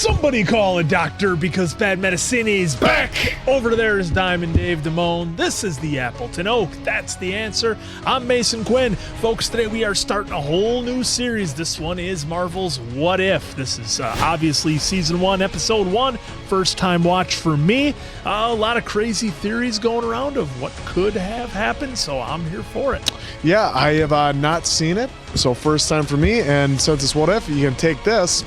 Somebody call a doctor because bad medicine is back. Over there is Diamond Dave Damone. This is the Appleton Oak. That's the answer. I'm Mason Quinn. Folks, today we are starting a whole new series. This one is Marvel's What If. This is obviously Season 1, Episode 1. First time watch for me. A lot of crazy theories going around of what could have happened, so I'm here for it. Yeah, I have not seen it, so first time for me. And since it's What If, you can take this.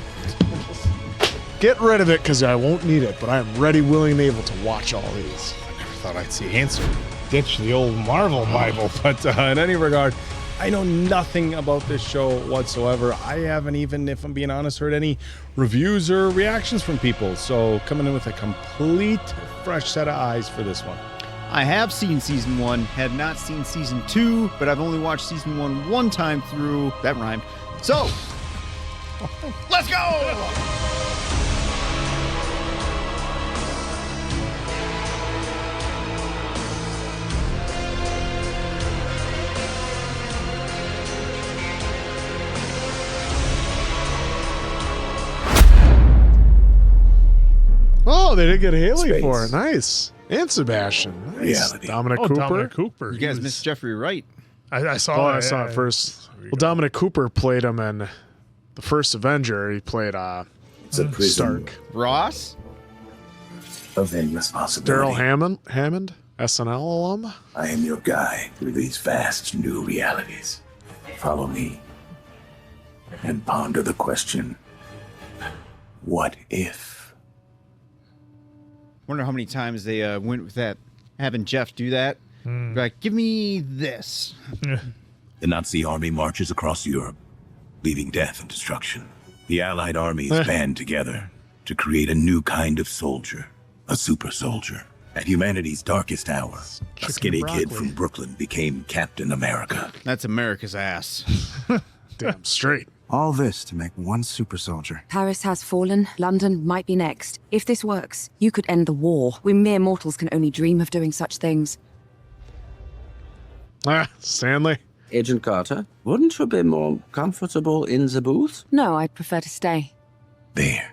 Get rid of it because I won't need it, but I am ready, willing, and able to watch all these. I never thought I'd see Answer ditch the old Marvel Bible, but in any regard, I know nothing about this show whatsoever. I haven't even, if I'm being honest, heard any reviews or reactions from people. So coming in with a complete fresh set of eyes for this one. I have seen Season 1, have not seen Season 2, but I've only watched Season 1 one time through. That rhymed. So, let's go! Oh, they did get Haley for it. Nice. And Sebastian. Nice. Reality. Dominic Cooper. Dominic Cooper. You guys missed Jeffrey Wright. I saw Oh, that. I saw it first. Well, Dominic Cooper played him in the first Avenger. He played It's a prison Stark. Ross? of endless possibility. Daryl Hammond, SNL alum. I am your guide through these vast new realities. Follow me and ponder the question, what if? Wonder how many times they went with that, having Jeff do that. Like, give me this. The Nazi army marches across Europe, leaving death and destruction. The Allied armies band together to create a new kind of soldier, a super soldier. At humanity's darkest hour, a skinny kid from Brooklyn became Captain America. That's America's ass. Damn straight. All this to make one super soldier. Paris has fallen. London might be next. If this works, you could end the war. We mere mortals can only dream of doing such things. Stanley. Agent Carter, wouldn't you be more comfortable in the booth? No, I'd prefer to stay. There.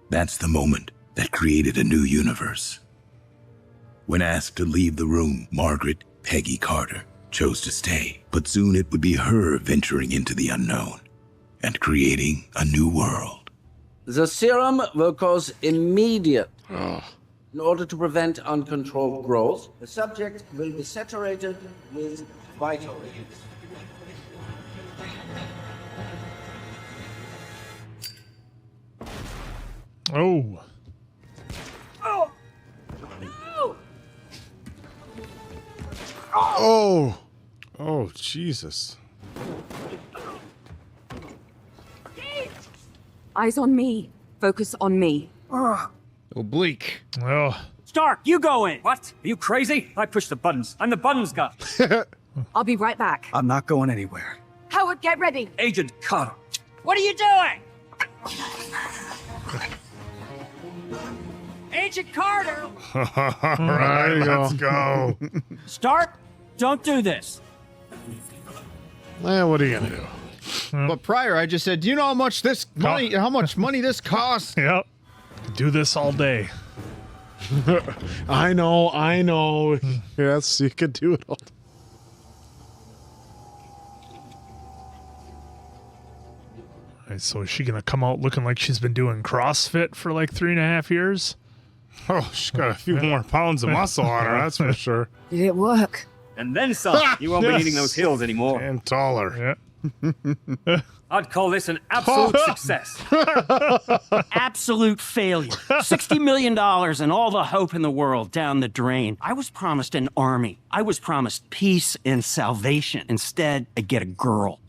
That's the moment that created a new universe. When asked to leave the room, Margaret Peggy Carter chose to stay. But soon it would be her venturing into the unknown and creating a new world. The serum will cause immediate. In order to prevent uncontrolled growth, the subject will be saturated with vitamins. Oh. Oh. Oh, Jesus. Eyes on me. Focus on me. Oblique. Oh. Stark, you go in. What? Are you crazy? I push the buttons. I'm the buttons guy. I'll be right back. I'm not going anywhere. Howard, get ready. Agent Carter. What are you doing? Agent Carter! All right, let's go. Stark, don't do this. What are you gonna do? But prior, I just said, do you know how much money this costs? Yep. Do this all day. I know. Yes, you could do it all. Right, so is she gonna come out looking like she's been doing CrossFit for like 3.5 years? Oh, she's got a few more pounds of muscle on her, that's for sure. Did it work? And then some. You won't be needing those hills anymore. And taller. Yeah. I'd call this an absolute success. Absolute failure. $60 million and all the hope in the world down the drain. I was promised an army. I was promised peace and salvation. Instead, I get a girl.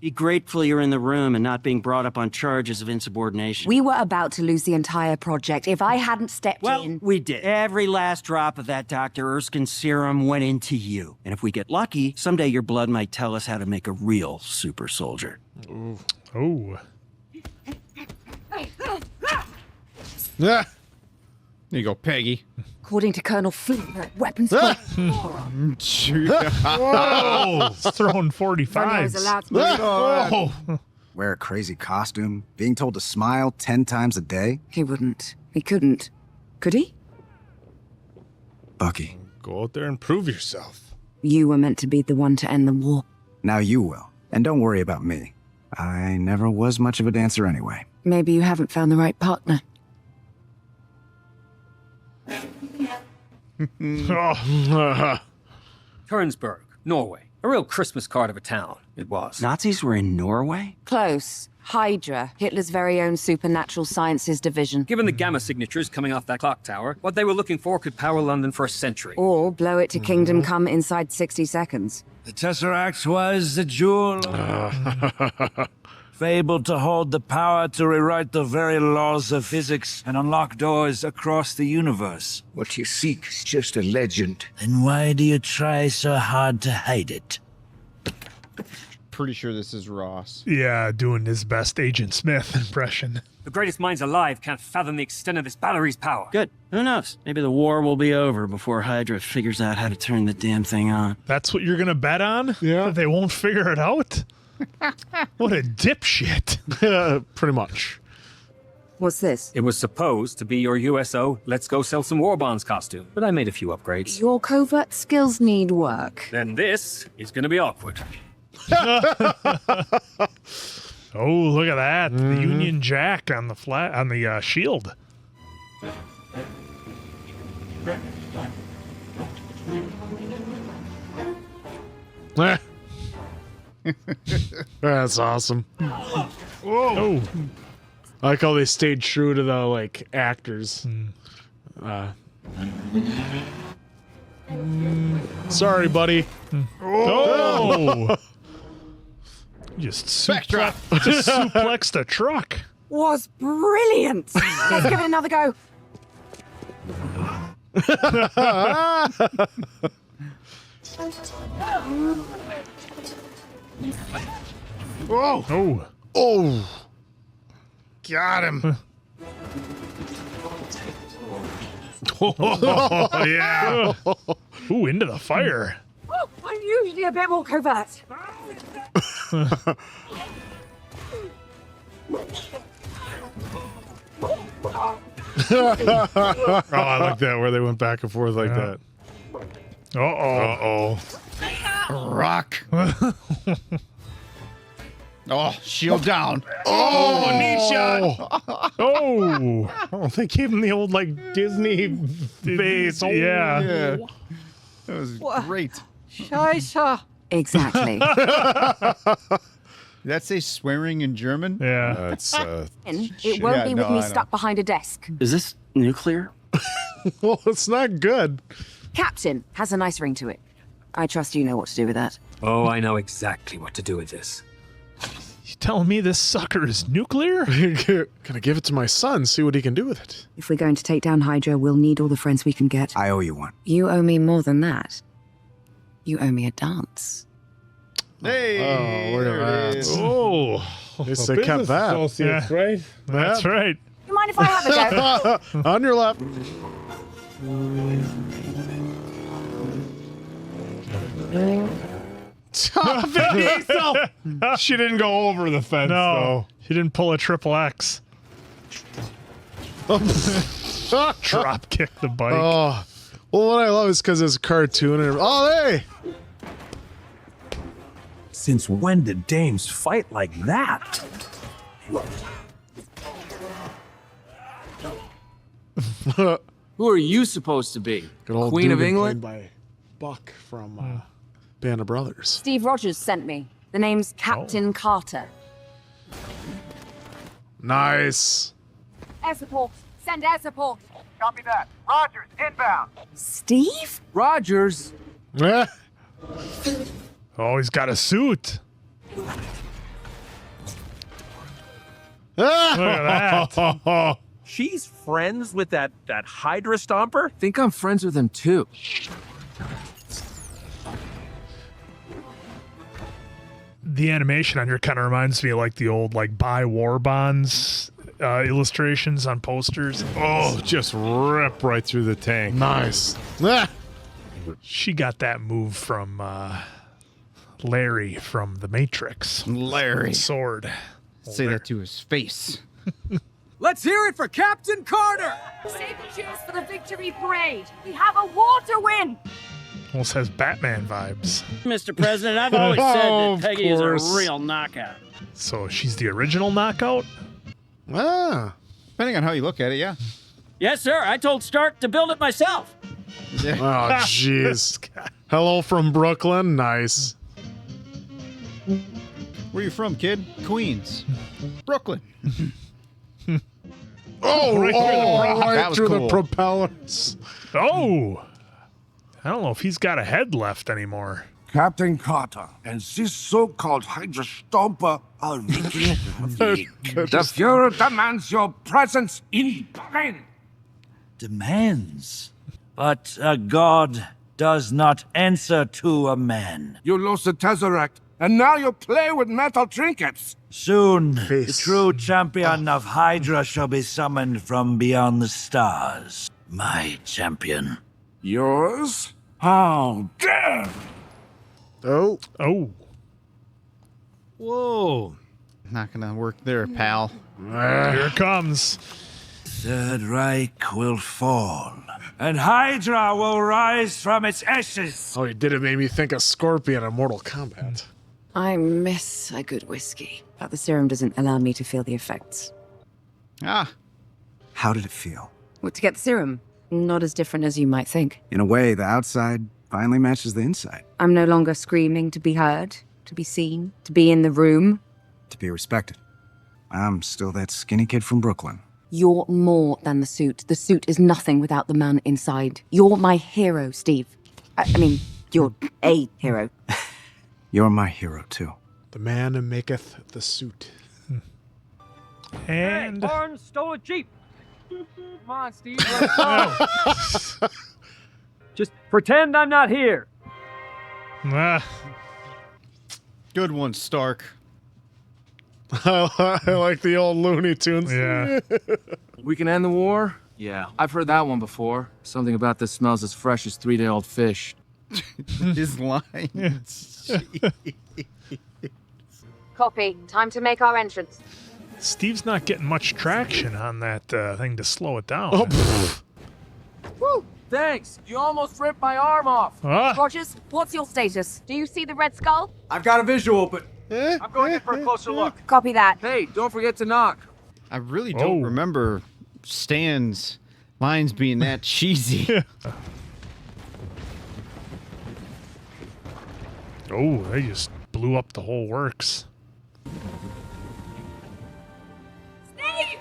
Be grateful you're in the room and not being brought up on charges of insubordination. We were about to lose the entire project. If I hadn't stepped Well, in... we did. Every last drop of that Dr. Erskine serum went into you. And if we get lucky, someday your blood might tell us how to make a real super soldier. Oh. Yeah. There you go, Peggy. According to Colonel Flint, weapons... Whoa! It's throwing 45s. Allowed to Oh. wear a crazy costume, being told to smile 10 times a day? He wouldn't. He couldn't. Could he? Bucky, Go out there and prove yourself. You were meant to be the one to end the war. now you will. And don't worry about me. I never was much of a dancer anyway. Maybe you haven't found the right partner. Turnsburg, Norway. A real Christmas card of a town, it was. Nazis were in Norway? Close. Hydra, Hitler's very own supernatural sciences division. Given the gamma signatures coming off that clock tower, what they were looking for could power London for a century. Or blow it to kingdom come inside 60 seconds. The Tesseract was the jewel. Fabled to hold the power to rewrite the very laws of physics and unlock doors across the universe. What you seek is just a legend. Then why do you try so hard to hide it? Pretty sure this is Ross. Yeah, doing his best Agent Smith impression. The greatest minds alive can't fathom the extent of this battery's power. Good. Who knows? Maybe the war will be over before Hydra figures out how to turn the damn thing on. That's what you're gonna bet on? Yeah. That they won't figure it out? What a dipshit. Pretty much. What's this? It was supposed to be your USO Let's Go Sell Some War Bonds costume, but I made a few upgrades. Your covert skills need work. Then this is gonna be awkward. Oh, look at that. The Union Jack on the shield. That's awesome. Oh. I like how they stayed true to the actors. Sorry, buddy. Oh. Just suplexed a truck. Was brilliant. Let's give it another go. Whoa. Oh. Oh. Got him. Oh, yeah. Ooh, into the fire. Oh, I'm usually a bit more covert. Oh, I like that where they went back and forth like that. Uh-oh. Rock. Oh, shield down. Oh, knee shot. Oh. They gave him the old Disney face. Oh, Yeah. That was great. Scheiße. Exactly. Did that say swearing in German? Yeah. That's It won't be with me stuck behind a desk. Is this nuclear? Well, it's not good. Captain has a nice ring to it. I trust you know what to do with that. Oh, I know exactly what to do with this. You telling me this sucker is nuclear? Gonna give it to my son, see what he can do with it. If we're going to take down Hydra, we'll need all the friends we can get. I owe you one. You owe me more than that. You owe me a dance. Hey. Oh, look at there it that. is. Oh. At least they kept that. Associates, right? That's right. You mind if I have a go? On your left. She didn't go over the fence, No. He didn't pull a triple X. Drop kick the bike. Oh. Well, what I love is because it's a cartoon. And hey! Since when did dames fight like that? Who are you supposed to be? Good old Queen of Dugan England? played by Buck from Band of Brothers. Steve Rogers sent me. The name's Captain Carter. Nice. Air support. Send air support. Copy that. Rogers, inbound. Steve? Rogers? Eh. Oh, he's got a suit. Look at that. She's friends with that Hydra stomper? Think I'm friends with him too. The animation on here kind of reminds me of the old buy war bonds illustrations on posters. Oh, just rip right through the tank. Nice. Ah. She got that move from Larry from The Matrix. Larry. Sword. Say that to his face. Let's hear it for Captain Carter! Save the cheers for the victory parade. We have a war to win. Almost has Batman vibes. Mr. President, I've always said Of that Peggy is a course. real knockout. So she's the original knockout? Ah. Depending on how you look at it, yeah. Yes, sir. I told Stark to build it myself. Oh, jeez. Hello from Brooklyn. Nice. Where you from, kid? Queens. Brooklyn. Oh, Right right through the through rock. the propellers. Oh! I don't know if he's got a head left anymore. Captain Carter and this so-called Hydra Stomper are wreaking havoc. The Fuhrer demands your presence in Berlin. Demands. But a god does not answer to a man. You lost the Tesseract, and now you play with metal trinkets. Soon, the true champion of Hydra shall be summoned from beyond the stars. My champion. Yours? How dare! Oh. Oh. Whoa. Not gonna work there, pal. Here it comes. Third Reich will fall, and Hydra will rise from its ashes. Oh, you did it. Made me think of Scorpion in Mortal Kombat. I miss a good whiskey, but the serum doesn't allow me to feel the effects. Ah. How did it feel? What, to get the serum? Not as different as you might think. In a way, the outside finally matches the inside. I'm no longer screaming to be heard, to be seen, to be in the room. To be respected. I'm still that skinny kid from Brooklyn. You're more than the suit. The suit is nothing without the man inside. You're my hero, Steve. I mean, you're a hero. You're my hero, too. The man who maketh the suit. And... Hey, Barn stole a Jeep. Come on, Steve, let's go. Just pretend I'm not here. Ah. Good one, Stark. I like the old Looney Tunes. Yeah. We can end the war? Yeah, I've heard that one before. Something about this smells as fresh as 3-day-old fish. His line. Copy. Time to make our entrance. Steve's not getting much traction on that thing to slow it down. Oh, Woo! Thanks. You almost ripped my arm off. Ah. Rogers, what's your status? Do you see the Red Skull? I've got a visual, but I'm going in for a closer look. Copy that. Hey, don't forget to knock. I really don't remember Stan's lines being that cheesy. Oh, they just blew up the whole works. Steve!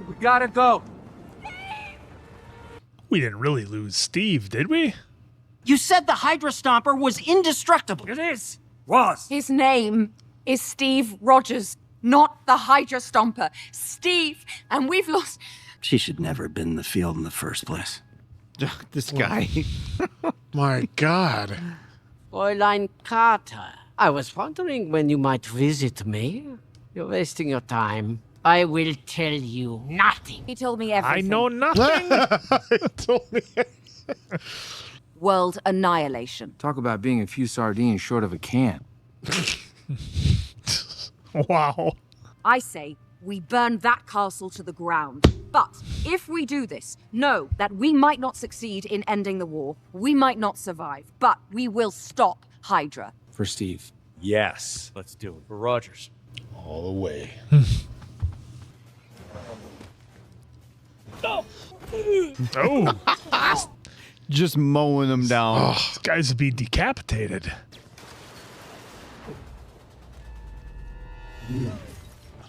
We gotta go. We didn't really lose Steve, did we? You said the Hydra Stomper was indestructible. It is. His name is Steve Rogers, not the Hydra Stomper. Steve, and we've lost... She should never have been in the field in the first place. This guy. My God. Fräulein Carter, I was wondering when you might visit me. You're wasting your time. I will tell you nothing. He told me everything. I know nothing. Told me. World annihilation. Talk about being a few sardines short of a can. Wow. I say we burn that castle to the ground. But if we do this, know that we might not succeed in ending the war. We might not survive, but we will stop Hydra. For Steve. Yes, let's do it. For Rogers. All the way. Oh. Just mowing them down. Oh, these guys would be decapitated.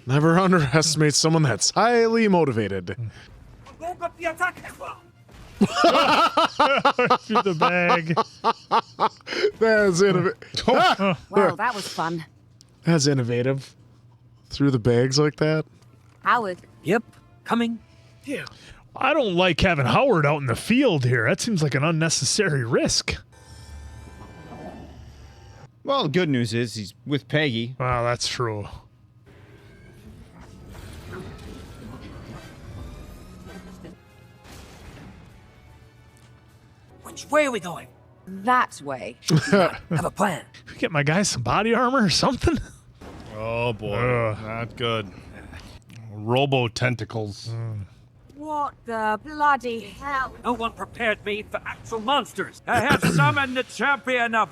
Never underestimate someone that's highly motivated. Through the bag. That's innovative. Well, that was fun. That's innovative. Through the bags like that. Howard. Yep, coming. Yeah. I don't like having Howard out in the field here. That seems like an unnecessary risk. Well, the good news is he's with Peggy. Wow, that's true. Which way are we going? that way. Have a plan. Get my guy some body armor or something. Oh boy, not good. Robo tentacles. What the bloody hell? No one prepared me for actual monsters. I have summoned the champion of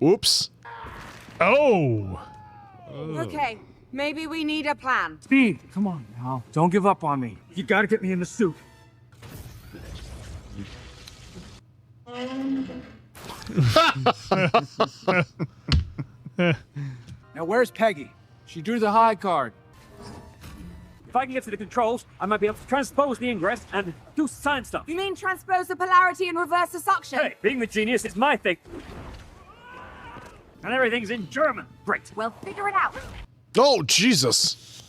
Oops. Oh. Okay, maybe we need a plan. Steve, come on now. Don't give up on me. You gotta get me in the suit. Now where's Peggy? She drew the high card. If I can get to the controls, I might be able to transpose the ingress and do sign stuff. You mean transpose the polarity and reverse the suction? Hey, being the genius is my thing. And everything's in German. Great. Well, figure it out. Oh, Jesus.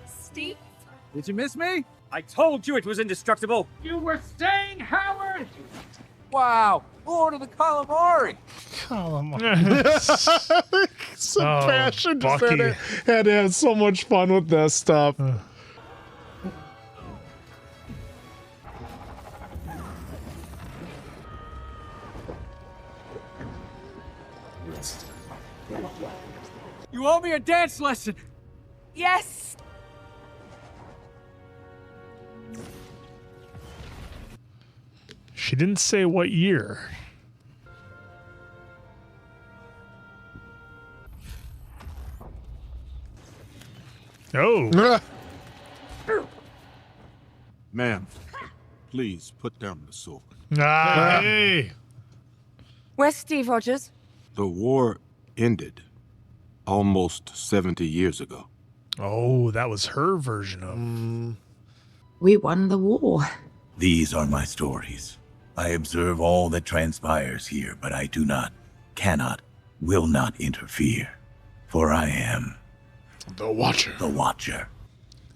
Steve? Did you miss me? I told you it was indestructible. You were staying, Howard! Wow, Lord of the Calamari! Sebastian just Bucky. had to have so much fun with this stuff. You owe me a dance lesson! Yes! She didn't say what year. Oh. Ma'am, please put down the sword. Hey. Where's Steve Rogers? The war ended almost 70 years ago. Oh, that was her version of. We won the war. These are my stories. I observe all that transpires here, but I do not, cannot, will not interfere. For I am The Watcher. the Watcher.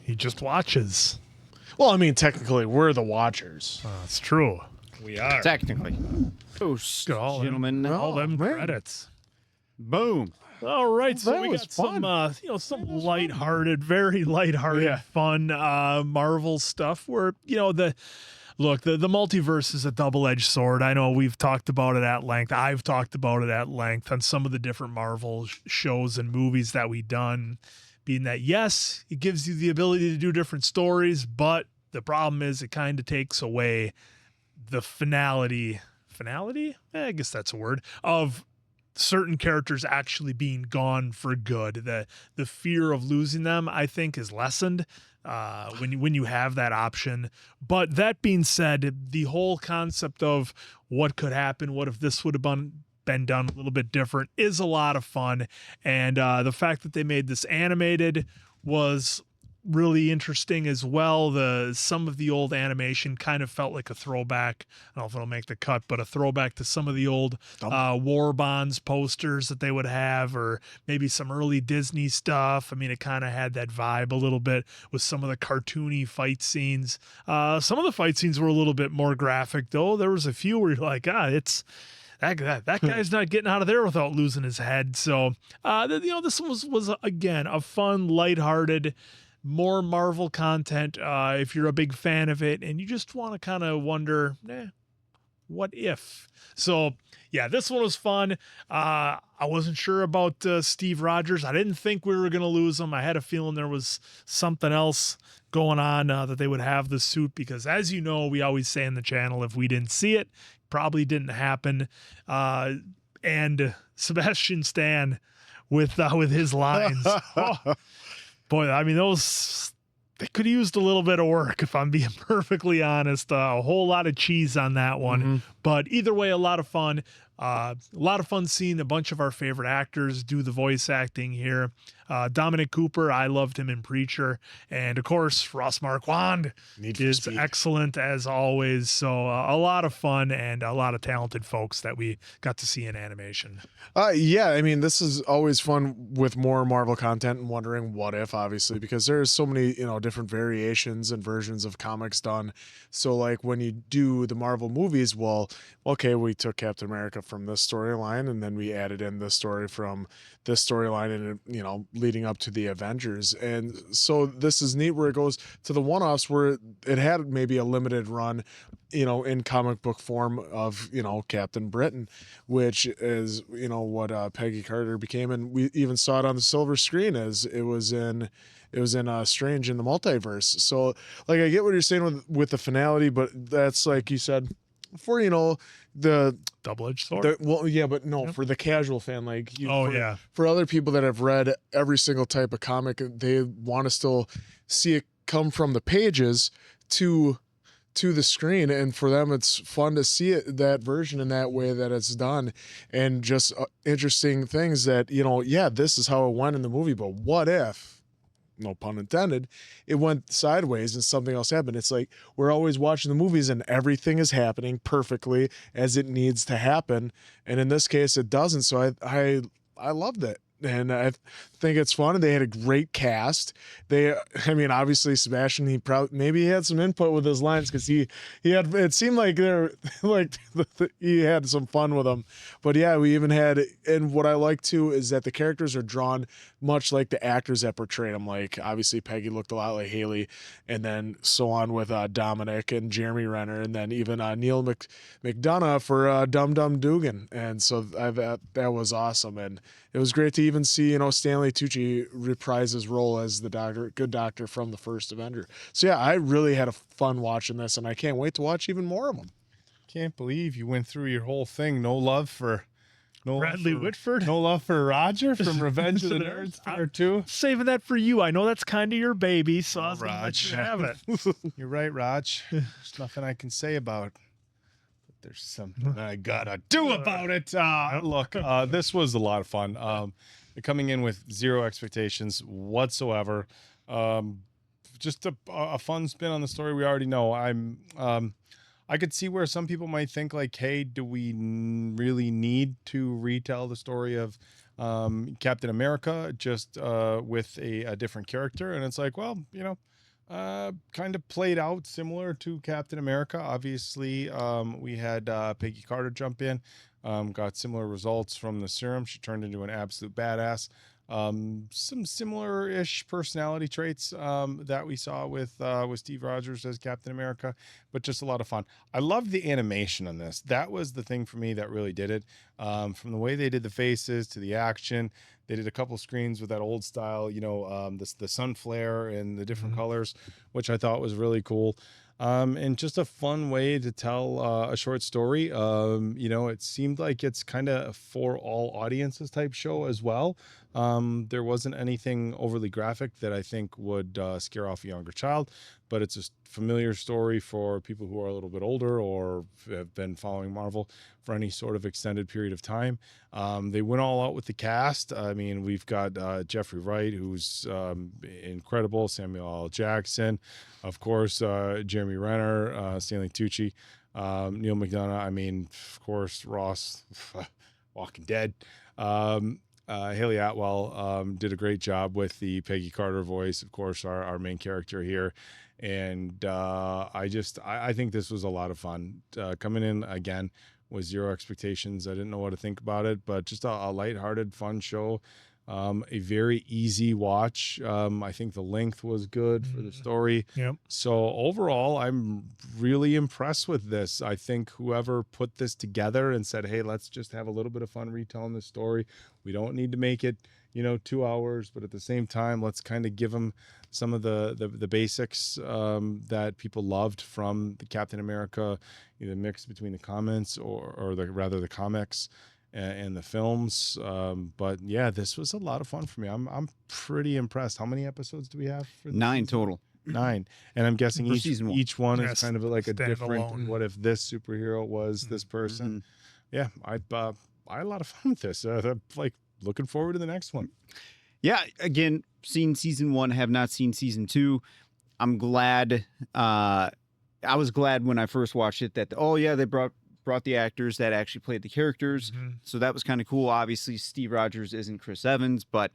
He just watches. Well, I mean, technically, we're the Watchers. That's true. We are. Technically. Oh, Look at all gentlemen. all them man. credits. Boom. All right, so that we was got some, some lighthearted, very lighthearted, fun Marvel stuff. Where the multiverse is a double-edged sword. I know we've talked about it at length. I've talked about it at length on some of the different Marvel shows and movies that we've done. Being that, yes, it gives you the ability to do different stories, but the problem is it kind of takes away the finality. I guess that's a word of certain characters actually being gone for good. The fear of losing them, I think, is lessened when you have that option. But that being said, the whole concept of what could happen, what if this would have been done a little bit different, is a lot of fun. And the fact that they made this animated was really interesting as well. Some of the old animation kind of felt like a throwback. I don't know if it'll make the cut, but a throwback to some of the old War Bonds posters that they would have, or maybe some early Disney stuff. I mean, it kind of had that vibe a little bit with some of the cartoony fight scenes. Some of the fight scenes were a little bit more graphic, though. There was a few where you're like, it's that guy's not getting out of there without losing his head. So, this was again a fun, lighthearted, more Marvel content. If you're a big fan of it and you just want to kind of wonder, what if? So yeah, this one was fun. I wasn't sure about Steve Rogers. I didn't think we were going to lose him. I had a feeling there was something else going on, that they would have the suit, because as you know, we always say in the channel, if we didn't see it, probably didn't happen. And Sebastian Stan with his lines. Boy, I mean, they could have used a little bit of work, if I'm being perfectly honest. A whole lot of cheese on that one. Mm-hmm. But either way, a lot of fun. A lot of fun seeing a bunch of our favorite actors do the voice acting here. Dominic Cooper, I loved him in Preacher. And of course, Ross Marquand is excellent as always. So a lot of fun and a lot of talented folks that we got to see in animation. Yeah, I mean, this is always fun with more Marvel content and wondering what if, obviously, because there's so many, different variations and versions of comics done. So like when you do the Marvel movies, well, okay, we took Captain America from this storyline, and then we added in the story from this storyline, and leading up to the Avengers. And so this is neat where it goes to the one-offs where it had maybe a limited run, in comic book form of Captain Britain, which is what Peggy Carter became, and we even saw it on the silver screen as it was in Strange in the Multiverse. So like I get what you're saying with the finality, but that's like you said for the double-edged sword. For the casual fan, like for other people that have read every single type of comic, they want to still see it come from the pages to the screen, and for them it's fun to see it, that version in that way that it's done, and just interesting things that this is how it went in the movie, but what if, no pun intended, it went sideways and something else happened? It's like we're always watching the movies and everything is happening perfectly as it needs to happen, and in this case it doesn't. So I loved it. And I think it's fun. And they had a great cast. Obviously Sebastian, he had some input with his lines because he had, it seemed like they're like he had some fun with them. But yeah, we even had, and what I like too is that the characters are drawn much like the actors that portrayed them. Like obviously Peggy looked a lot like Haley, and then so on with Dominic and Jeremy Renner, and then even Neil McDonough for Dum Dum Dugan. And so that was awesome, and it was great to even see Stanley Tucci reprise his role as the good doctor from the first Avenger. So yeah, I really had a fun watching this, and I can't wait to watch even more of them. Can't believe you went through your whole thing. No love for Bradley Whitford. No love for Roger from Revenge of the Nerds Part 2. Saving that for you. I know that's kind of your baby, so I was going to let you have it. You're right, Raj. There's nothing I can say about it. There's something I gotta do about it. Look, this was a lot of fun. Coming in with zero expectations whatsoever. Just a fun spin on the story we already know. I could see where some people might think like, hey, do we really need to retell the story of Captain America just with a different character? And it's like, well, kind of played out similar to Captain America. Obviously, we had Peggy Carter jump in, got similar results from the serum. She turned into an absolute badass. Some similar-ish personality traits that we saw with Steve Rogers as Captain America, but just a lot of fun. I loved the animation on this. That was the thing for me that really did it. From the way they did the faces to the action, they did a couple screens with that old style, the sun flare and the different colors, which I thought was really cool. And just a fun way to tell a short story. It seemed like it's kind of for all audiences type show as well. There wasn't anything overly graphic that I think would scare off a younger child, but it's a familiar story for people who are a little bit older or have been following Marvel for any sort of extended period of time. They went all out with the cast. I mean, we've got Jeffrey Wright, who's incredible, Samuel L. Jackson, of course, Jeremy Renner, Stanley Tucci, Neil McDonough, I mean, of course, Ross, Walking Dead. Haley Atwell did a great job with the Peggy Carter voice, of course, our main character here. And I think this was a lot of fun. Coming in again with zero expectations. I didn't know what to think about it, but just a lighthearted, fun show. A very easy watch. I think the length was good for the story. Yep. So overall, I'm really impressed with this. I think whoever put this together and said, hey, let's just have a little bit of fun retelling the story. We don't need to make it, 2 hours, but at the same time, let's kind of give them some of the basics that people loved from the Captain America, the mix between the comments or the comics and the films. But yeah, this was a lot of fun for me. I'm pretty impressed. How many episodes do we have? For 9 total. 9. And I'm guessing each one is kind of like a different, alone. what if this superhero was this person? Yeah, I had a lot of fun with this. I'm looking forward to the next one. Yeah, again, seen season 1, have not seen season 2. I'm glad. I was glad when I first watched it that, they brought the actors that actually played the characters. So that was kind of cool. Obviously, Steve Rogers isn't Chris Evans, but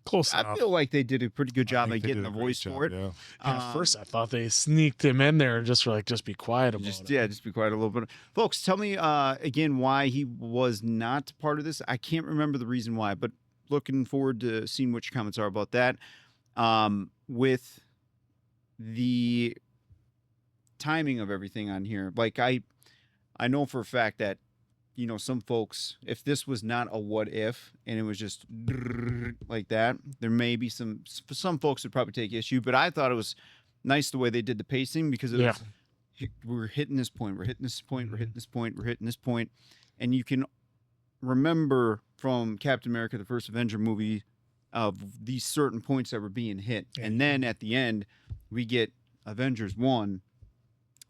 Close I enough. feel like they did a pretty good job at getting the voice for it. Yeah. At first, I thought they sneaked him in there and just were like, just be quiet about it. Yeah, just be quiet a little bit. Folks, tell me again why he was not part of this. I can't remember the reason why, but looking forward to seeing what your comments are about that. With the timing of everything on here, like I know for a fact that, you know, some folks, if this was not a what if and it was just like that, there may be some folks would probably take issue, but I thought it was nice the way they did the pacing, because it was, we're hitting this point, we're hitting this point, we're hitting this point, we're hitting this point. And you can remember from Captain America, the first Avenger movie, of these certain points that were being hit. And then at the end, we get Avengers 1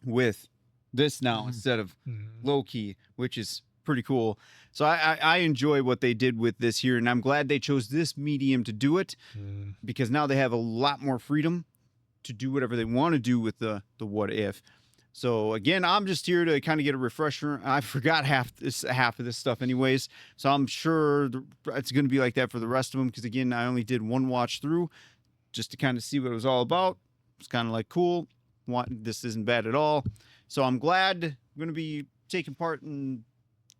with this now instead of Loki, which is pretty cool. So I enjoy what they did with this here, and I'm glad they chose this medium to do it, because now they have a lot more freedom to do whatever they want to do with the what if. So again, I'm just here to kind of get a refresher. I forgot half of this stuff anyways, so I'm sure it's going to be like that for the rest of them, because again, I only did one watch through just to kind of see what it was all about. It's kind of like, cool, this isn't bad at all. So I'm glad I'm going to be taking part in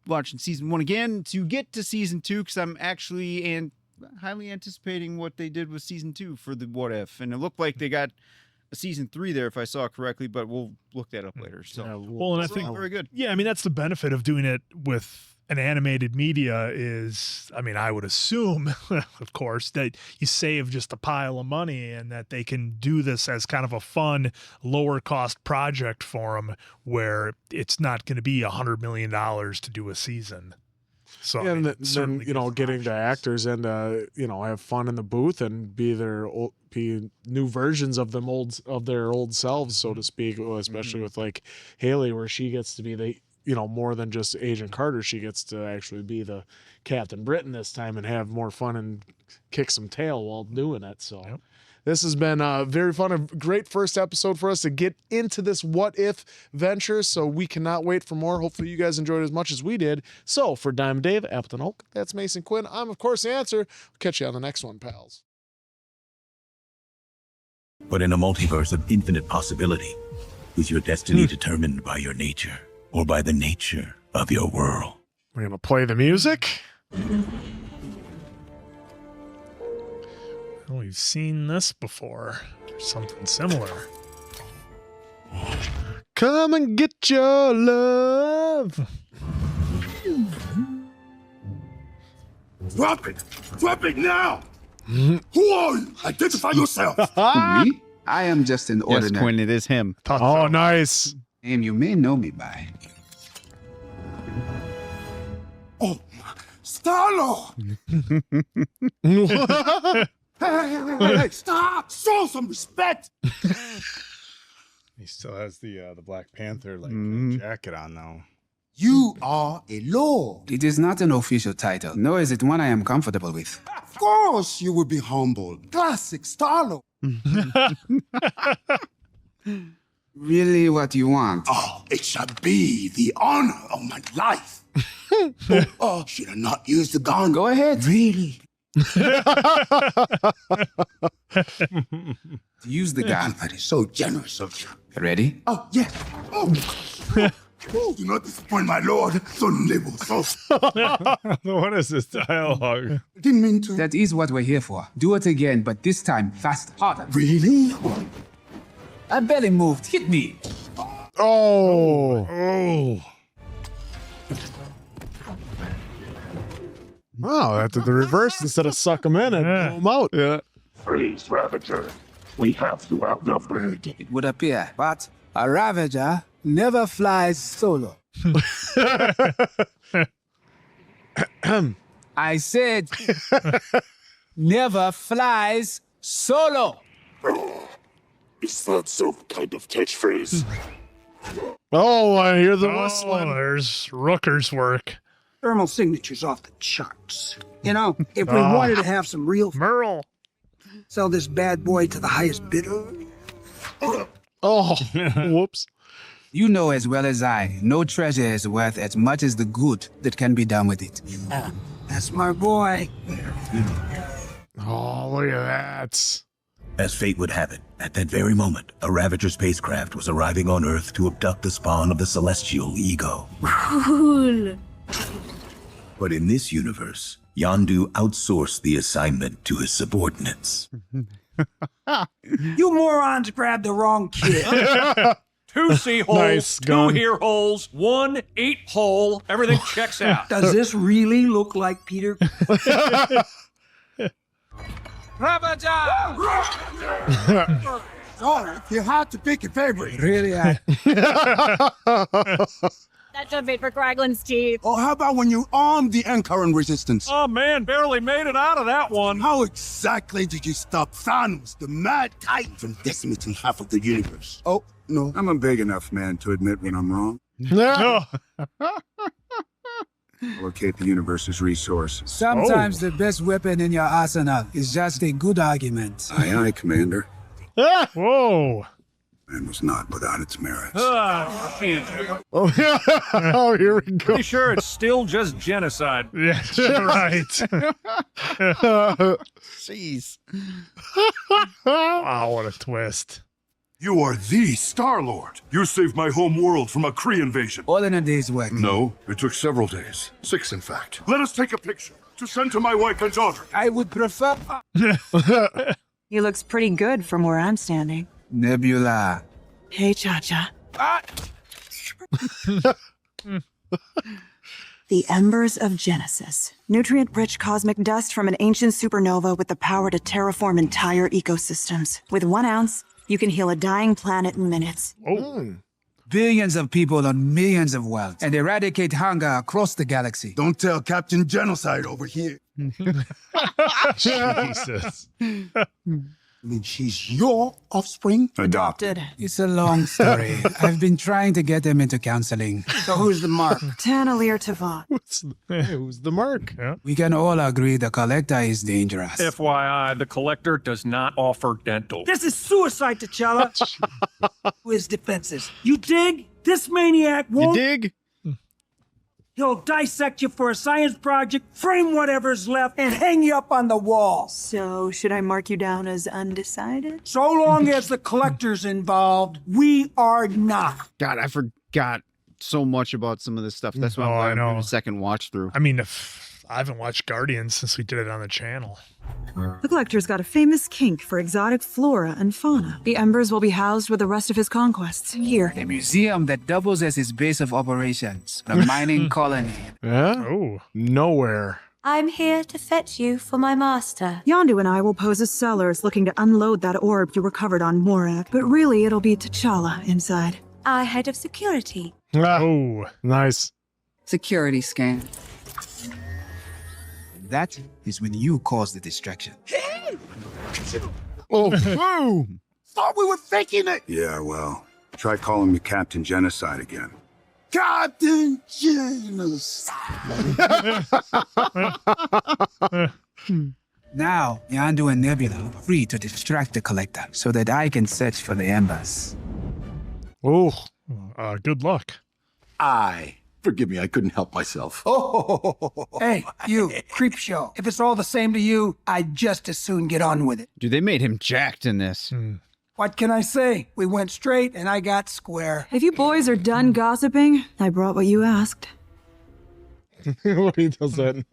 watching season 1 again to get to season 2, because I'm actually highly anticipating what they did with season 2 for the what if, and it looked like they got a season 3 there if I saw it correctly, but we'll look that up later. So well, and I think very good. Yeah, I mean, that's the benefit of doing it with an animated media is, I mean, I would assume, of course, that you save just a pile of money, and that they can do this as kind of a fun, lower cost project for them, where it's not going to be $100 million to do a season. So and then you know, getting the actors and you know, have fun in the booth and be new versions of their old selves, so to speak. Especially with like Haley, where she gets to be the, you know, more than just Agent Carter. She gets to actually be the Captain Britain this time and have more fun and kick some tail while doing it. So this has been very fun, a great first episode for us to get into this what if venture. So we cannot wait for more. Hopefully you guys enjoyed it as much as we did. So for Diamond Dave, Appleton Oak, that's Mason Quinn. I'm, of course, the answer. Catch you on the next one, pals. But in a multiverse of infinite possibility, is your destiny determined by your nature or by the nature of your world? We're going to play the music. Well, we've seen this before. There's something similar. Come and get your love. Drop it! Drop it now! Who are you? Identify yourself! Me? I am just an ordinary. Yes, Quinn, it is him. Oh, nice. Name you may know me by. Oh, Star-Lord! Hey, stop! Show some respect! He still has the Black Panther jacket on now. You are a lord. It is not an official title, nor is it one I am comfortable with. Of course you would be humble. Classic Star-Lord. Really what you want? Oh, it shall be the honor of my life. Should I not use the gun? Go ahead. Really? Use the gun. That is so generous of you. Ready? Oh, yes. Oh, do not disappoint my lord. What is this dialogue? Didn't mean to. That is what we're here for. Do it again, but this time faster. Harder. Really? I barely moved. Hit me. Oh. Wow, that did the reverse instead of suck them in and pull them out. Yeah. Freeze, Ravager. We have to outnumber it. It would appear, but a Ravager never flies solo. I said, never flies solo. Is that some kind of catchphrase? Oh, I hear the whistling. There's Rooker's work. Thermal signature's off the charts. You know, if we wanted to have some real Merle, sell this bad boy to the highest bidder. Oh, whoops. You know as well as I, no treasure is worth as much as the good that can be done with it. That's my boy. Oh, look at that. As fate would have it, at that very moment, a Ravager spacecraft was arriving on Earth to abduct the spawn of the celestial ego. Cool. But in this universe, Yondu outsourced the assignment to his subordinates. You morons grabbed the wrong kid. 2 C holes, Nice 2 gun. ear holes, 1 8 hole. Everything checks out. Does this really look like Peter? Sorry, you had to pick a favorite. Really? That should be for Kraglin's teeth. Or how about when you armed the current resistance? Oh man, barely made it out of that one. How exactly did you stop Thanos, the mad titan, from decimating half of the universe? Oh, no. I'm a big enough man to admit when I'm wrong. No. Locate the universe's resources. Sometimes the best weapon in your arsenal is just a good argument. Aye, aye, Commander. Whoa. Man was not without its merits. Oh, yeah. Oh, here we go. Pretty sure it's still just genocide. Yeah, right. Jeez. Wow, what a twist. You are the Star-Lord. You saved my home world from a Kree invasion. All in a day's work. No, it took several days. 6, in fact. Let us take a picture to send to my wife and daughter. I would prefer... He looks pretty good from where I'm standing. Nebula. Hey, Cha-Cha. The embers of Genesis. Nutrient-rich cosmic dust from an ancient supernova with the power to terraform entire ecosystems. With 1 ounce, you can heal a dying planet in minutes. Oh. Billions of people on millions of worlds and eradicate hunger across the galaxy. Don't tell Captain Genocide over here. Jesus. I mean, she's your offspring? Adopted. It's a long story. I've been trying to get them into counseling. So who's the mark? Tanalir Tavon. Who's the mark? Yeah. We can all agree the Collector is dangerous. FYI, the Collector does not offer dental. This is suicide, T'Challa. With defenses. You dig? This maniac won't... You dig? He'll dissect you for a science project, frame whatever's left, and hang you up on the wall. So, should I mark you down as undecided? So long as the Collector's involved, we are not. God, I forgot so much about some of this stuff. That's why I'm doing a second watch through. I mean, I haven't watched Guardians since we did it on the channel. The Collector's got a famous kink for exotic flora and fauna. The embers will be housed with the rest of his conquests. Here. A museum that doubles as his base of operations. A mining colony. Yeah? Oh. Nowhere. I'm here to fetch you for my master. Yondu and I will pose as sellers looking to unload that orb you recovered on Morak, but really it'll be T'Challa inside. Our head of security. Oh. Nice. Security scan. That is when you cause the distraction. Oh, boom! Thought we were faking it! Yeah, well, try calling me Captain Genocide again. Captain Genocide! Now, Yondu and Nebula are free to distract the Collector so that I can search for the embers. Oh, good luck. Forgive me, I couldn't help myself. Hey, you, creep show. If it's all the same to you, I'd just as soon get on with it. Dude, they made him jacked in this. What can I say? We went straight and I got square. If you boys are done gossiping, I brought what you asked. What he does that.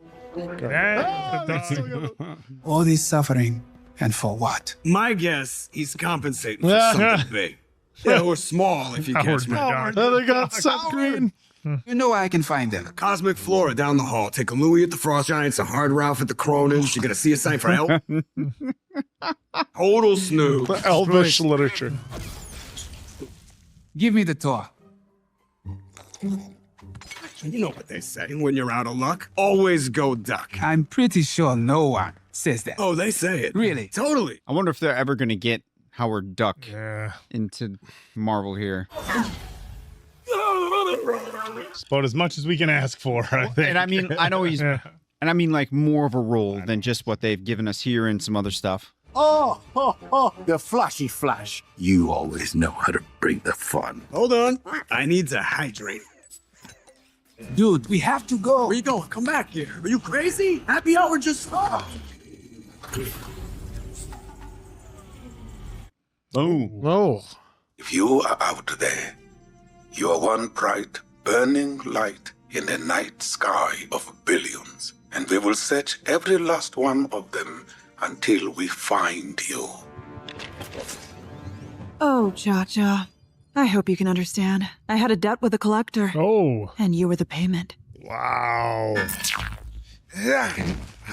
All this suffering, and for what? My guess, he's compensating for something big. Yeah, or small, if you catch me. Oh, they got Seth Green. You know where I can find them. Cosmic Flora down the hall. Take a Louie at the Frost Giants, a Hard Ralph at the Cronins. You gonna see a sign for help? Total snooze. Elvish literature. Give me the tour. You know what they say when you're out of luck. Always go duck. I'm pretty sure no one says that. Oh, they say it. Really? Totally. I wonder if they're ever going to get Howard Duck into Marvel here. It's about as much as we can ask for, I think. And I mean, I know he's... And I mean, like, more of a role than just what they've given us here and some other stuff. The flashy flash. You always know how to bring the fun. Hold on. I need to hydrate. Dude, we have to go. Where you going? Come back here. Are you crazy? Happy hour just stopped. Oh. If you are out there, you are one bright, burning light in the night sky of billions, and we will search every last one of them until we find you. Oh, Cha-Cha. I hope you can understand. I had a debt with the collector. Oh. And you were the payment. Wow.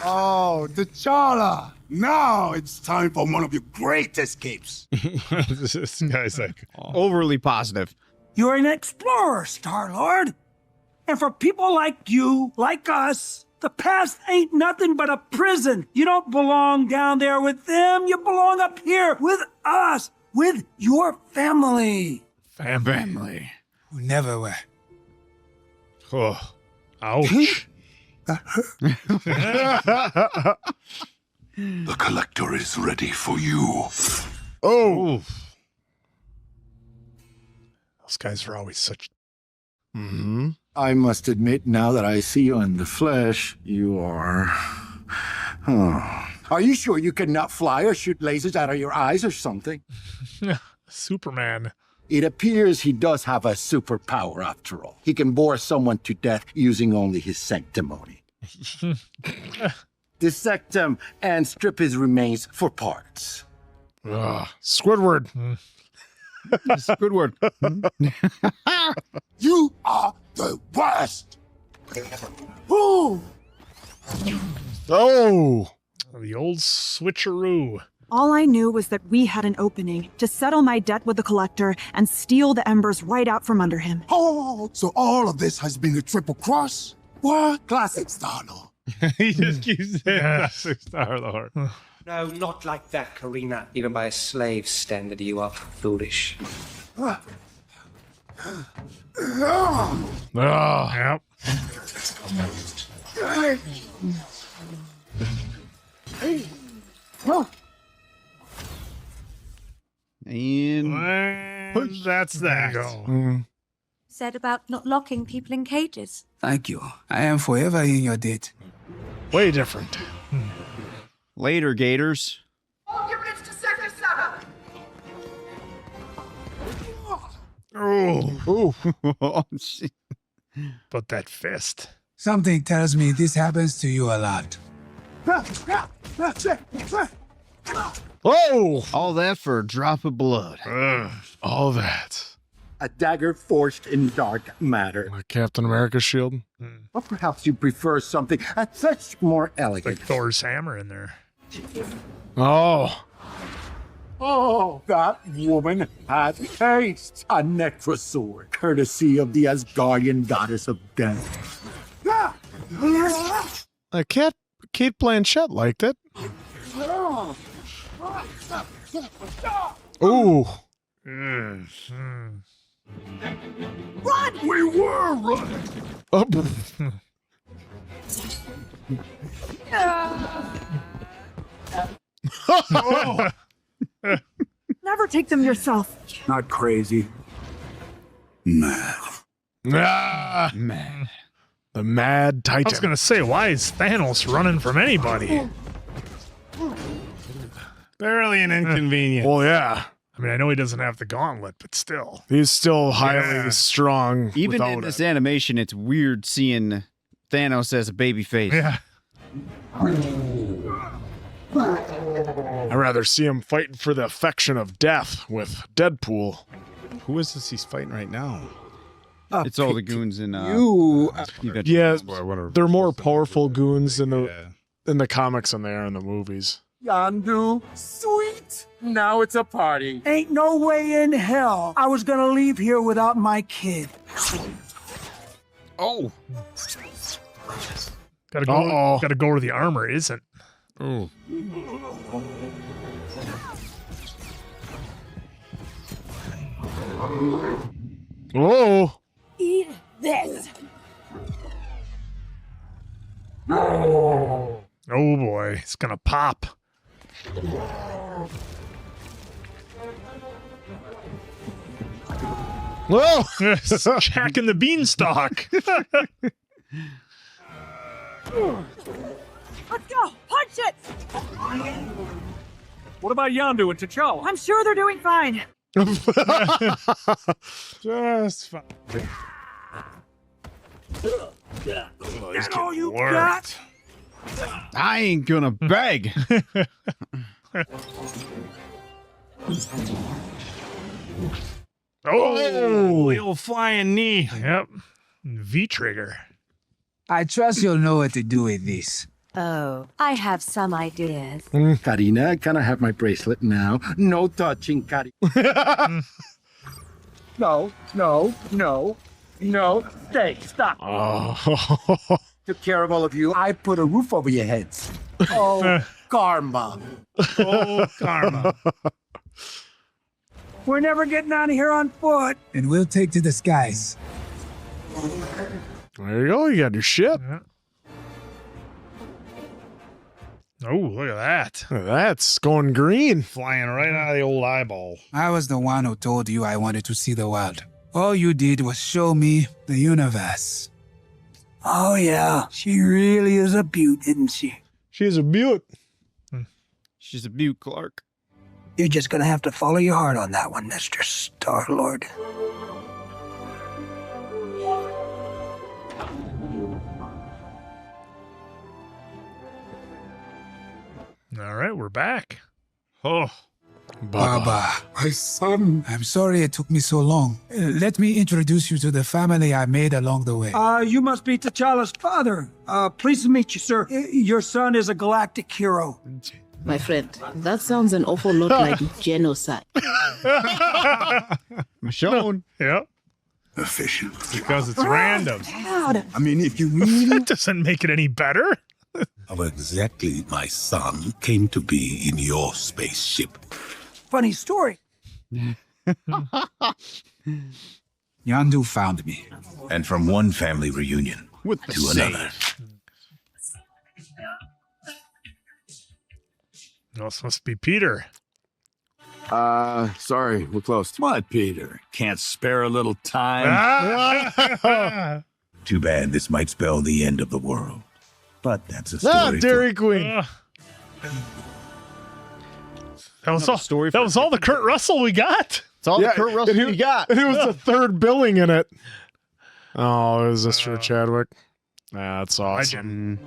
Oh, T'Challa! Now it's time for one of your great escapes. This guy's like overly positive. You're an explorer, Star-Lord. And for people like you, like us, the past ain't nothing but a prison. You don't belong down there with them. You belong up here with us, with your family. Family. Who never were. Oh. Ouch. The collector is ready for you. Oh. Those guys are always such... Mm-hmm. I must admit, now that I see you in the flesh, you are... Are you sure you cannot fly or shoot lasers out of your eyes or something? Superman. It appears he does have a superpower after all. He can bore someone to death using only his sanctimony. Dissect him and strip his remains for parts. Squidward. Squidward. You are the worst. Ooh. Oh. The old switcheroo. All I knew was that we had an opening to settle my debt with the collector and steal the embers right out from under him. Oh, so all of this has been a triple cross? What? Classic Star-Lord. He just keeps saying classic Star-Lord. No, not like that, Karina. Even by a slave's standard, you are foolish. Yep. And that's that. Said about not locking people in cages. Thank you. I am forever in your debt. Way different. Later, Gators. All units to Sector 7! Oh. But that fist. Something tells me this happens to you a lot. Oh! All that for a drop of blood. All that. A dagger forged in dark matter. Like Captain America's shield. Or perhaps you prefer something a touch more elegant. Like Thor's hammer in there. Oh. Oh, that woman had taste. A necrosword, courtesy of the Asgardian goddess of death. Kate Blanchett liked it. Ooh. Run! We were running! Oh. Never take them yourself. Not crazy. Mad. Man. The Mad Titan. I was going to say, why is Thanos running from anybody? Barely an inconvenience. Well, yeah. I mean, I know he doesn't have the gauntlet, but still. He's still highly strong. Even in this animation, it's weird seeing Thanos as a baby face. Yeah. I'd rather see him fighting for the affection of death with Deadpool. Who is this he's fighting right now? It's all the goons in Yeah, they're more powerful goons in the comics than they are in the movies. Yandu, sweet. Now it's a party. Ain't no way in hell I was gonna leave here without my kid. Oh. Gotta go where the armor isn't. Oh. Oh. Eat this. Oh boy, it's gonna pop. Whoa! Jack and the Beanstalk. Let's go! Punch it! What about Yondu and T'Challa? I'm sure they're doing fine. Just fine. Is that all you got? I ain't gonna beg. Oh, the old flying knee. Yep. V trigger. I trust you'll know what to do with this. Oh, I have some ideas. Karina, can I have my bracelet now? No touching, Karina. No. Stay, stop. Oh. Took care of all of you. I put a roof over your heads. Oh, karma. Oh, karma. We're never getting out of here on foot. And we'll take to the skies. There you go. You got your ship. Yeah. Oh, look at that. That's going green. Flying right out of the old eyeball. I was the one who told you I wanted to see the world. All you did was show me the universe. Oh, yeah. She really is a beaut, isn't she? She's a beaut. She's a beaut, Clark. You're just gonna have to follow your heart on that one, Mr. Star-Lord. All right, we're back. Oh, Baba, my son. I'm sorry it took me so long. Let me introduce you to the family I made along the way. You must be T'Challa's father. Pleased to meet you, sir. Your son is a galactic hero. My friend, that sounds an awful lot like genocide. Michonne. Yep. Efficient. Because it's random. Dad. I mean, if you really... That doesn't make it any better. How exactly my son came to be in your spaceship. Funny story. Yondu found me. And from one family reunion to another. No, it's supposed to be Peter. Sorry, we're close. What, Peter? Can't spare a little time? Too bad this might spell the end of the world. But that's a story. Dairy Queen. That was all. That was all the Kurt Russell we got. It's all the Kurt Russell we got. It was the third billing in it. Oh, is this for Chadwick? That's awesome.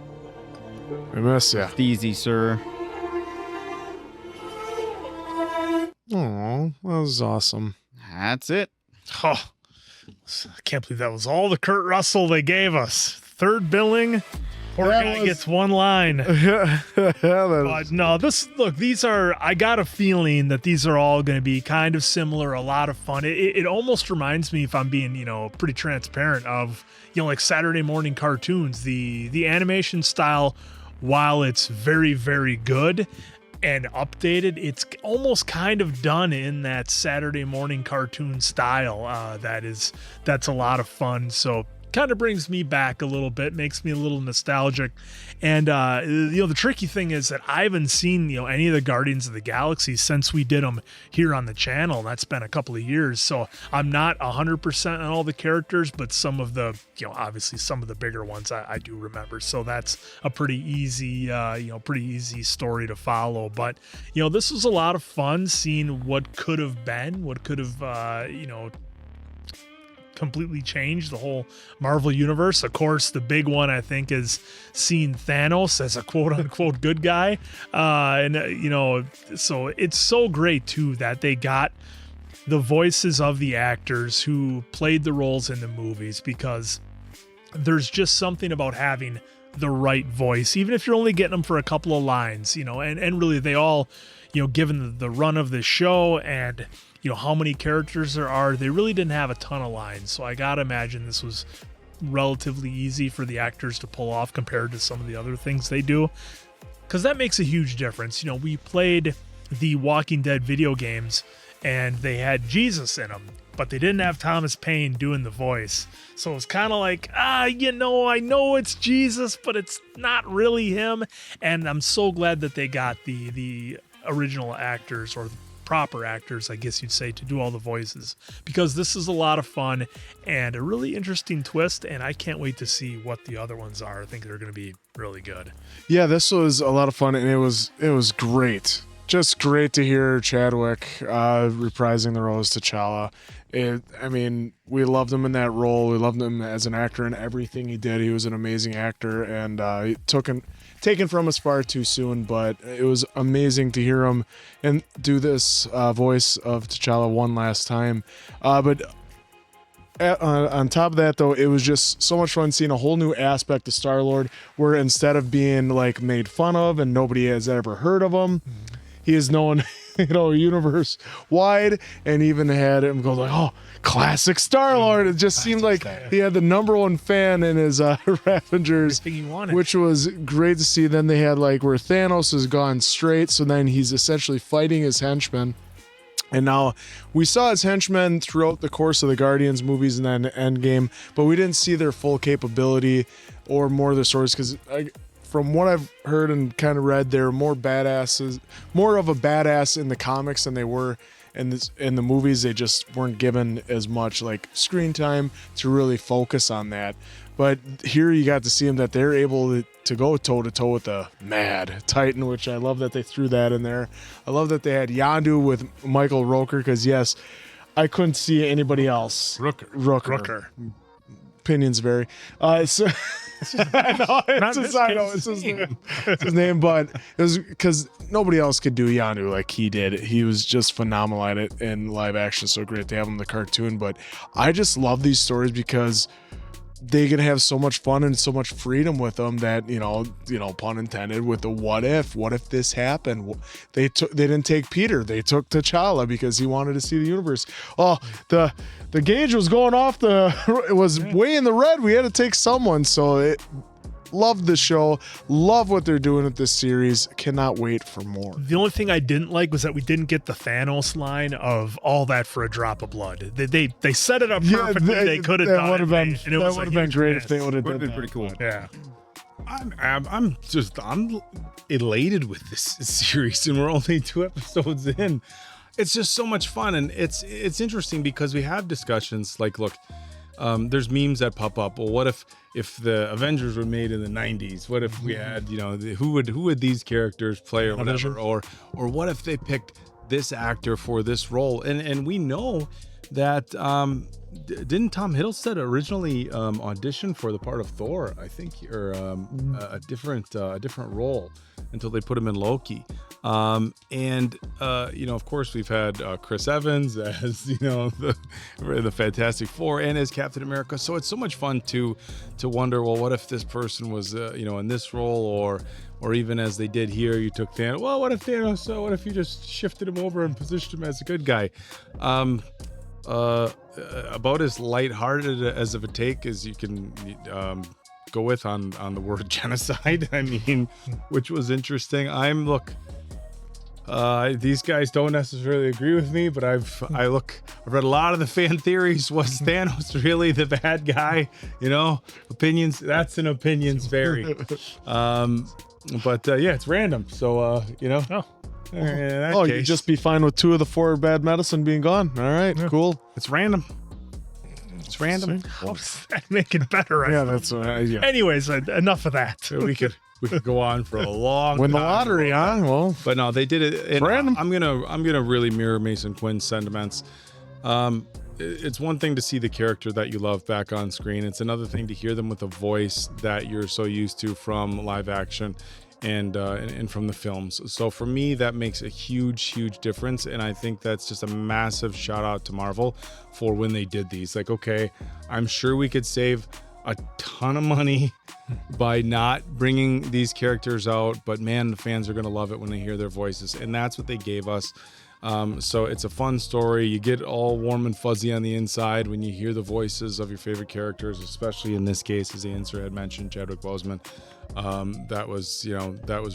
I miss ya. Easy, sir. Oh, that was awesome. That's it. Oh, I can't believe that was all the Kurt Russell they gave us. Third billing. Poor guy gets one line. But no, these are, I got a feeling that these are all going to be kind of similar, a lot of fun. It almost reminds me, if I'm being, pretty transparent, of, like Saturday morning cartoons. The animation style, while it's very, very good and updated, it's almost kind of done in that Saturday morning cartoon style. That's a lot of fun. So kind of brings me back a little bit, makes me a little nostalgic. And the tricky thing is that I haven't seen any of the Guardians of the Galaxy since we did them here on the channel. That's been a couple of years, so I'm not 100% on all the characters, but some of the obviously some of the bigger ones I do remember. So that's a pretty easy story to follow. But this was a lot of fun seeing what could have been, what could have completely changed the whole Marvel universe. Of course, the big one I think is seeing Thanos as a quote unquote good guy. So it's so great too that they got the voices of the actors who played the roles in the movies, because there's just something about having the right voice, even if you're only getting them for a couple of lines, and really they all, given the run of the show and how many characters there are, they really didn't have a ton of lines. So I gotta imagine this was relatively easy for the actors to pull off compared to some of the other things they do, because that makes a huge difference. We played the Walking Dead video games and they had Jesus in them, but they didn't have Thomas Paine doing the voice. So it's kind of like, I know it's Jesus, but it's not really him. And I'm so glad that they got the original actors, or proper actors, I guess you'd say, to do all the voices, because this is a lot of fun and a really interesting twist, and I can't wait to see what the other ones are. I think they're going to be really good. Yeah, this was a lot of fun, and it was great. Just great to hear Chadwick reprising the role as T'Challa. We loved him in that role. We loved him as an actor and everything he did. He was an amazing actor, and taken from us far too soon, but it was amazing to hear him and do this voice of T'Challa one last time. But on top of that, though, it was just so much fun seeing a whole new aspect of Star-Lord, where instead of being like made fun of and nobody has ever heard of him, he is known, universe wide, and even had him go like, "Oh, classic Star-Lord." It just seemed like he had the number one fan in his Ravengers, which was great to see. Then they had like where Thanos has gone straight, so then he's essentially fighting his henchmen. And now we saw his henchmen throughout the course of the Guardians movies and then Endgame, but we didn't see their full capability or more of their stories, because from what I've heard and kind of read, they're more of a badass in the comics than they were in the movies. They just weren't given as much like screen time to really focus on that. But here you got to see them that they're able to go toe to toe with the Mad Titan, which I love that they threw that in there. I love that they had Yondu with Michael Rooker, because yes, I couldn't see anybody else. Rooker. Opinions vary. So it's his name, but it was because nobody else could do Yondu like he did. He was just phenomenal at it in live action. So great to have him in the cartoon. But I just love these stories because they can have so much fun and so much freedom with them that, pun intended, with the what if this happened? They didn't take Peter, they took T'Challa because he wanted to see the universe. Oh, the gauge was going off, it was way in the red. We had to take someone. So love the show, love what they're doing with this series. Cannot wait for more. The only thing I didn't like was that we didn't get the Thanos line of all that for a drop of blood. They set it up perfectly. They could have done it. That would have been great if they would have done that. Been pretty cool. Yeah. I'm elated with this series, and we're only 2 episodes in. It's just so much fun, and it's interesting because we have discussions like, look, there's memes that pop up. Well, what if the Avengers were made in the 90s? What if we had, who would these characters play or whatever? Or what if they picked this actor for this role? And we know that didn't Tom Hiddleston originally audition for the part of Thor, I think, or a different role until they put him in Loki. Of course, we've had Chris Evans as the Fantastic Four and as Captain America. So it's so much fun to wonder, well, what if this person was in this role, or even as they did here, you took Thanos. Well, what if Thanos? So what if you just shifted him over and positioned him as a good guy? About as lighthearted as of a take as you can go with on the word genocide. I mean, which was interesting. These guys don't necessarily agree with me, but I've read a lot of the fan theories. Was Thanos really the bad guy? Opinions. That's an opinions vary. But it's random. So you'd just be fine with 2 of the 4 bad medicine being gone. All right, cool. It's random. It's random. How does that make it better? That's yeah. Anyways, enough of that. We could go on for a long win time. The lottery, huh? Well, but no, they did it. It's random. I'm gonna really mirror Mason Quinn's sentiments. It's one thing to see the character that you love back on screen. It's another thing to hear them with a voice that you're so used to from live action and from the films. So for me, that makes a huge difference, and I think that's just a massive shout out to Marvel for when they did these. Like, okay, I'm sure we could save a ton of money by not bringing these characters out, but man, the fans are going to love it when they hear their voices, and that's what they gave us. So it's a fun story. You get all warm and fuzzy on the inside when you hear the voices of your favorite characters, especially in this case, as the answer had mentioned, Chadwick Boseman. That was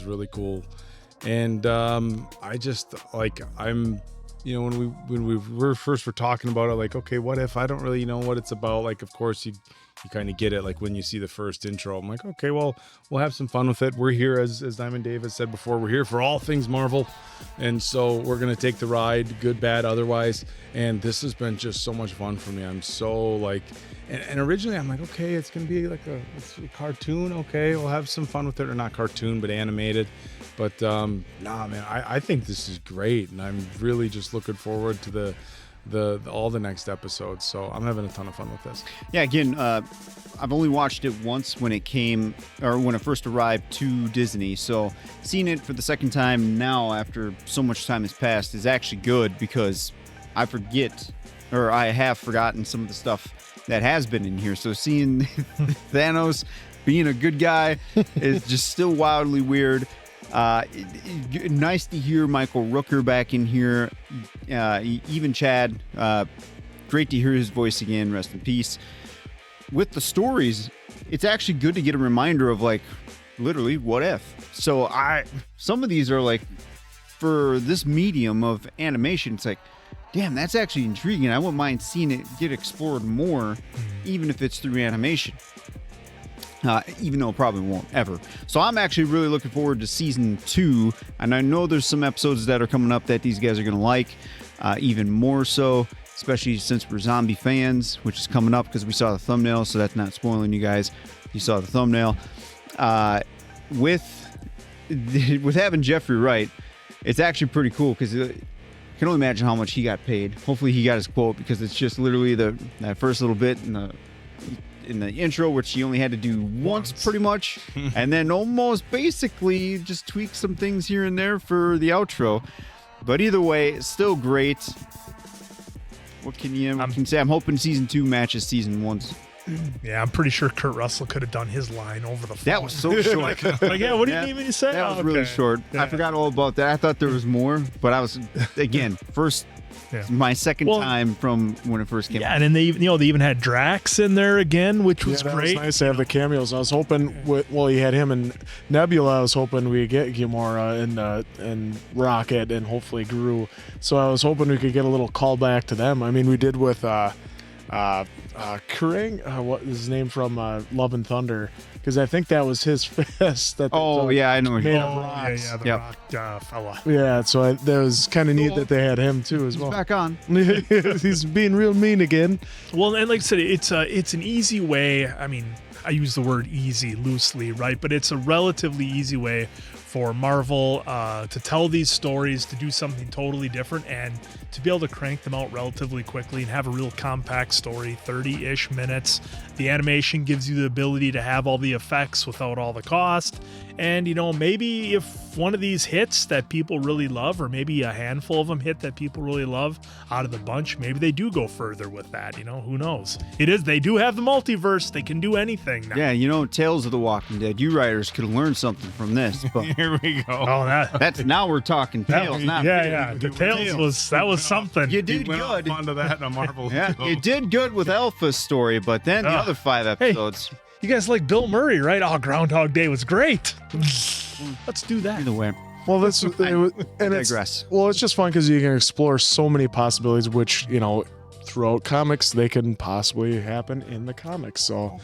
really cool. And I just when we first were talking about it, like, okay, what if? I don't really know what it's about. Like, of course, you you kind of get it. Like when you see the first intro, I'm like, okay, well, we'll have some fun with it. We're here, as Diamond Dave has said before, we're here for all things Marvel. And so we're going to take the ride, good, bad, otherwise. And this has been just so much fun for me. I'm so like, and originally I'm like, okay, it's going to be like it's a cartoon. Okay, we'll have some fun with it, or not cartoon, but animated. But nah, man, I think this is great. And I'm really just looking forward to all the next episodes. So I'm having a ton of fun with this. Yeah, again, I've only watched it once when it came, or when it first arrived to Disney. So seeing it for the second time now after so much time has passed is actually good, because I have forgotten some of the stuff that has been in here. So seeing Thanos being a good guy is just still wildly weird. Nice to hear Michael Rooker back in here. Even Chad, great to hear his voice again. Rest in peace. With the stories, it's actually good to get a reminder of, like, literally what if. So some of these are like, for this medium of animation, it's like, damn, that's actually intriguing. I wouldn't mind seeing it get explored more, even if it's through animation. Even though it probably won't ever. So I'm actually really looking forward to season 2, and I know there's some episodes that are coming up that these guys are going to like, even more so, especially since we're zombie fans, which is coming up because we saw the thumbnail, so that's not spoiling you guys. You saw the thumbnail. With having Jeffrey Wright, it's actually pretty cool, because I can only imagine how much he got paid. Hopefully he got his quote, because it's just literally that first little bit in the intro, which he only had to do once pretty much, and then almost basically just tweak some things here and there for the outro. But either way, still great. What can you say? I'm hoping season 2 matches season 1's. Yeah, I'm pretty sure Kurt Russell could have done his line over the phone. That was so short. like, yeah, what do you need me to say? That was really short. Yeah. I forgot all about that. I thought there was more, but I was, again, my second time from when it first came out. And then they even had Drax in there again, which was great. It was nice to have the cameos. I was hoping, he had him and Nebula. I was hoping we get Gamora and Rocket and hopefully Gru. So I was hoping we could get a little callback to them. I mean, we did with Krang, what is his name from Love and Thunder? Because I think that was his fist. I know. Made of rocks. Yeah, the rock fella. Yeah, so that was kind of neat that they had him too as well. He's back on. He's being real mean again. Well, and like I said, it's an easy way. I mean, I use the word easy loosely, right? But it's a relatively easy way for Marvel to tell these stories, to do something totally different, and to be able to crank them out relatively quickly and have a real compact story, 30-ish minutes. The animation gives you the ability to have all the effects without all the cost. And, maybe if one of these hits that people really love, or maybe a handful of them hit that people really love out of the bunch, maybe they do go further with that, who knows? They do have the multiverse. They can do anything now. Yeah, Tales of the Walking Dead. You writers could have learned something from this. But here we go. Oh, that's now we're talking Tales. The Tales was something. You did good. Onto that in a Marvel. Yeah, you did good with Alpha's story, but then the other 5 episodes. Hey, you guys like Bill Murray, right? Oh, Groundhog Day was great. Let's do that. Either way. Well, it's just fun because you can explore so many possibilities, which throughout comics they can possibly happen in the comics. So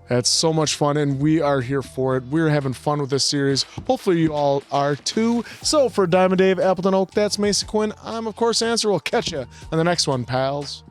that's so much fun, and we are here for it. We're having fun with this series. Hopefully you all are too. So for Diamond Dave, Appleton Oak, that's Mason Quinn. I'm of course Answer. We'll catch you on the next one, pals.